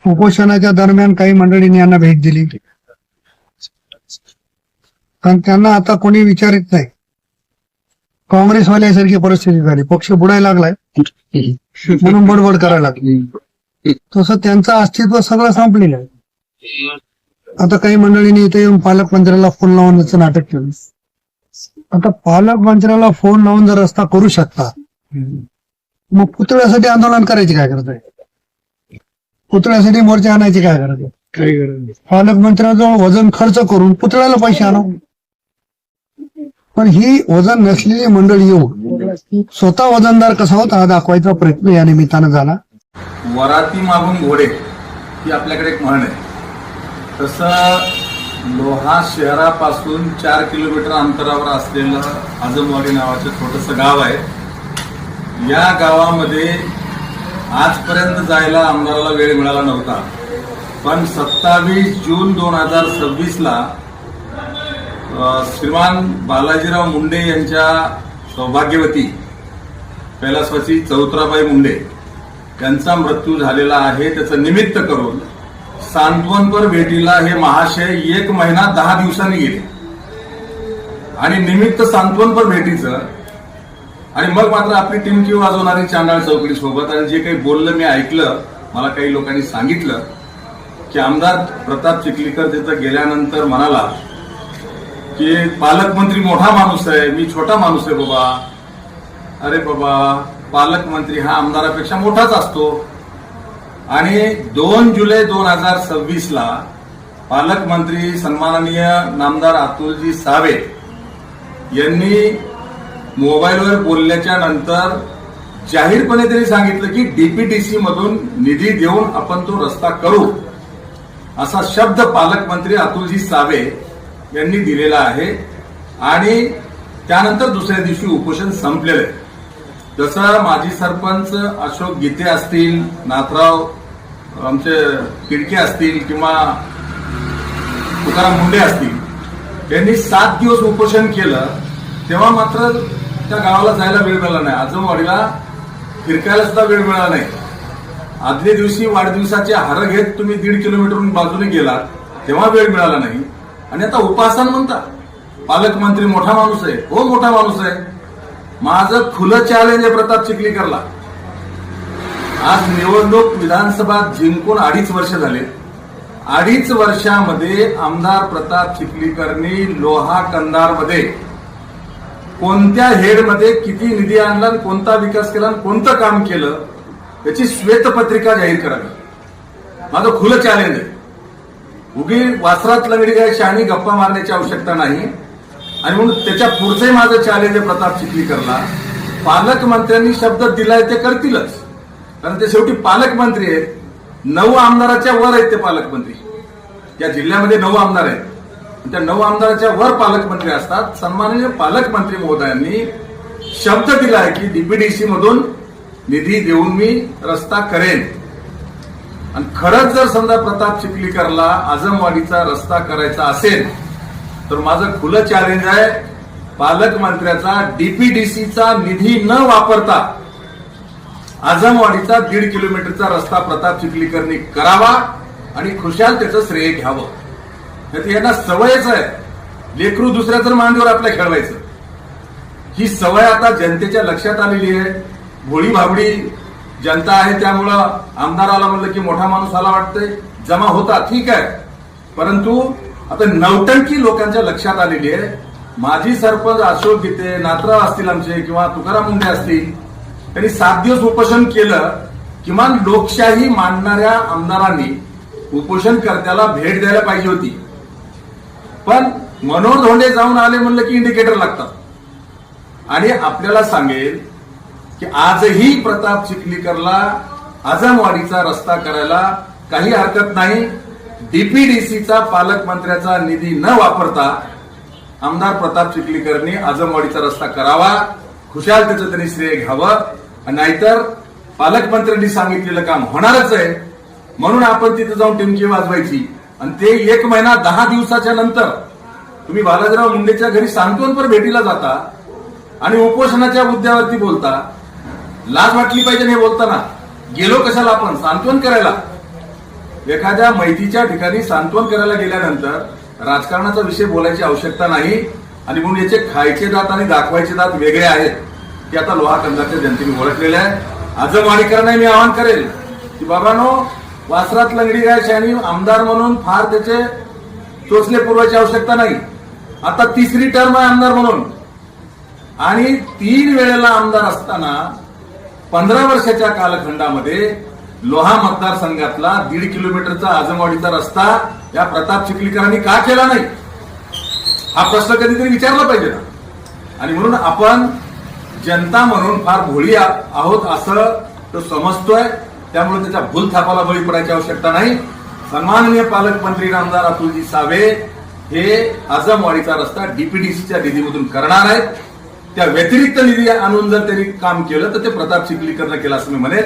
उपोषणाच्या दरम्यान काही मंडळींनी यांना भेट दिली, कारण त्यांना आता कोणी विचारित नाही. काँग्रेसवाल्यासारखी परिस्थिती झाली, पक्ष बुडायला लागलाय म्हणून बडबड करायला लागली. तसं त्यांचं अस्तित्व सगळं संपलेलं आहे. आता काही मंडळींनी इथे येऊन पालकमंत्र्याला फोन लावण्याचं नाटक केलं. आता पालकमंत्र्याला फोन लावून जर रस्ता करू शकता, मग पुतळ्यासाठी आंदोलन करायची काय गरज आहे? पुतळ्यासाठी मोर्चा आणायची काय गरज आहे? काही गरज नाही. पालकमंत्र्याजवळ वजन खर्च करून पुतळ्याला पैसे आणा. पण ही वजन नसलेली मंडळी येऊन स्वतः वजनदार कसा होता हा दाखवायचा प्रयत्न या निमित्तानं झाला. वराती मागून घोडे ही आपल्याकडे एक म्हण आहे. तसं लोहा शहरापासून 4 किलोमीटर अंतरावर असलेलं आजमवाडी नावाचं छोटंसं गाव आहे. या गावामध्ये आजपर्यंत जायला आमदाराला वेळ मिळाला नव्हता, पण 27 जून 2026ला श्रीमान बालाजीराव मुंडे यांच्या सौभाग्यवती कैलासवासी चौत्राबाई मुंडे यांचा मृत्यू झालेला आहे. त्याचं निमित्त करून सांत्वनपर भेटीला हे महाशय 1 महिना 10 दिवसांनी गेले आणि निमित्त सांत्वनपर भेटीचं आणि मग मात्र आपली टिमकी वाजवणारी चांडाळ चौकडी सोबत. आणि जे काही बोललं मी ऐकलं, मला काही लोकांनी सांगितलं की आमदार प्रताप चिखलीकर तिथं गेल्यानंतर म्हणाला की पालकमंत्री मोठा माणूस आहे, मी छोटा माणूस आहे बाबा. अरे बाबा, पालकमंत्री हा आमदारापेक्षा मोठाच असतो. आणि 2 जुलै 2026ला पालकमंत्री सन्माननीय नामदार अतुलजी सावे यांनी मोबाईलवर बोलल्याच्या नंतर जाहीरपणे त्यांनी सांगितलं की डीपीडीसी मधून निधी देऊन आपण तो रस्ता करू, असा शब्द पालकमंत्री अतुलजी सावे यांनी दिलेला आहे. आणि त्यानंतर दुसऱ्या दिवशी उपोषण संपलेलं आहे. जसं माजी सरपंच अशोक गीते असतील, नाथराव आमचे किडके असतील किंवा तुकाराम मुंडे असतील, यांनी 7 दिवस उपोषण केलं, तेव्हा मात्र त्या गावाला जायला वेळ मिळाला नाही. आजमवाडीला फिरकायला सुद्धा वेळ मिळाला नाही. आदल्या दिवशी वाढदिवसाचे हार घेत तुम्ही 1.5 किलोमीटरहून बाजूने गेलात, तेव्हा वेळ मिळाला नाही. आणि आता उपासन म्हणता पालकमंत्री मोठा माणूस आहे. हो, मोठा माणूस आहे. माझं खुलं चॅलेंज आहे प्रताप चिखलीकरला. आज निवडणूक विधानसभा जिंकून 2.5 वर्ष झाले. 2.5 वर्षामध्ये आमदार प्रताप चिखलीकरनी लोहा कंधारमध्ये कोणत्या हेडमध्ये किती निधी आणला, कोणता विकास केला, कोणतं काम केलं, याची श्वेतपत्रिका जाहीर करावी. माझं खुलं चॅलेंज आहे. उगी वासरात लंगडी काय शहाणी गप्पा मारण्याची आवश्यकता नाही. आणि म्हणून त्याच्या पुढचंही माझं चॅलेंज आहे प्रताप चिखलीकरला. पालकमंत्र्यांनी शब्द दिलाय ते करतीलच, कारण ते शेवटी पालकमंत्री आहेत. 9 आमदाराच्या वर आहेत ते पालकमंत्री. या जिल्ह्यामध्ये 9 आमदार आहेत. त्या 9 आमदाराच्या वर पालकमंत्री असतात. सन्माननीय पालकमंत्री महोदयांनी शब्द दिलाय की डीपीडीसी मधून निधी देऊन मी रस्ता करेन. आणि खरंच जर समजा प्रताप चिखलीकरला आजमवाडीचा रस्ता करायचा असेल तर माझं खुलं चॅलेंज आहे, पालकमंत्र्याचा डीपीडीसीचा निधी न वापरता आजमवाडीचा 1.5 किलोमीटरचा रस्ता प्रताप चिखलीकरनी करावा आणि खुशाल त्याचं श्रेय घ्यावं. यांना सवयच आहे लेकरू दुसऱ्याचं मांडीवर आपल्या खेळवायचं. ही सवय आता जनतेच्या लक्षात आलेली आहे. भोळी भाबडी जनता आहे, त्यामुळं आमदाराला म्हणलं की मोठा माणूस आला वाटतंय, जमा होता, ठीक आहे. परंतु आता नौटंकी लोकांच्या लक्षात आलेली आहे. माजी सरपंच अशोक गीते, नाथराव असतील आमचे किंवा तुकाराम मुंडे असतील, त्यांनी 7 दिवस उपोषण केलं. किमान लोकशाही मानणाऱ्या आमदारांनी उपोषणकर्त्याला भेट द्यायला पाहिजे होती. पण मनोहर धोंडे जाऊन आले म्हणलं की इंडिकेटर लागतात. आणि आपल्याला सांगेल की आजही प्रताप चिखलीकरला आजमवाडीचा रस्ता करायला काही हरकत नाही. डीपीडीसीचा पालकमंत्र्याचा निधी न वापरता आमदार प्रताप चिखलीकरनी आजमवाडीचा रस्ता करावा, खुशाल त्याचं त्यांनी श्रेय घ्यावं. नाहीतर पालकमंत्र्यांनी सांगितलेलं काम होणारच आहे. म्हणून आपण तिथे जाऊन टिमकी वाजवायची. आणि ते 1 महिना 10 दिवसाच्या नंतर तुम्ही बालाजीराव मुंडेच्या घरी सांत्वनपर भेटीला जाता आणि उपोषणाच्या मुद्द्यावरती बोलता. लाज वाटली पाहिजे नाही बोलताना. गेलो कशाला आपण सांत्वन करायला. एखाद्या मैतीच्या ठिकाणी सांत्वन करायला गेल्यानंतर राजकारणाचा विषय बोलायची आवश्यकता नाही. आणि म्हणून याचे खायचे दात आणि दाखवायचे दात वेगळे आहेत, की आता लोहा कंदाच्या जनतेने ओळखलेले आहे. आजमवाडीकरांना मी आवाहन करेल की बाबांनो, वासरात लंगडी गायची आणि आमदार म्हणून फार त्याचे चोचले पुरवायची आवश्यकता नाही. आता तिसरी टर्म आहे आमदार म्हणून, आणि 3 वेळेला आमदार असताना 15 वर्षाच्या कालखंडामध्ये लोहा मतदारसंघातला 1.5 किलोमीटरचा आजमवाडीचा रस्ता या प्रताप चिखलीकरांनी का केला नाही, हा प्रश्न कधीतरी विचारला पाहिजे ना. आणि म्हणून आपण जनता म्हणून फार भोळी आहोत असं तो समजतोय. त्यामुळे त्याच्या भूलथापाला बळी पडायची आवश्यकता नाही. सन्माननीय पालकमंत्री आमदार अतुलजी सावे हे आजमवाडीचा रस्ता डीपीडीसीच्या निधीमधून करणार आहेत. त्या व्यतिरिक्त निधी आणून जर त्यांनी काम केलं तर ते प्रताप चिखलीकरनं केलं असं मी म्हणेन.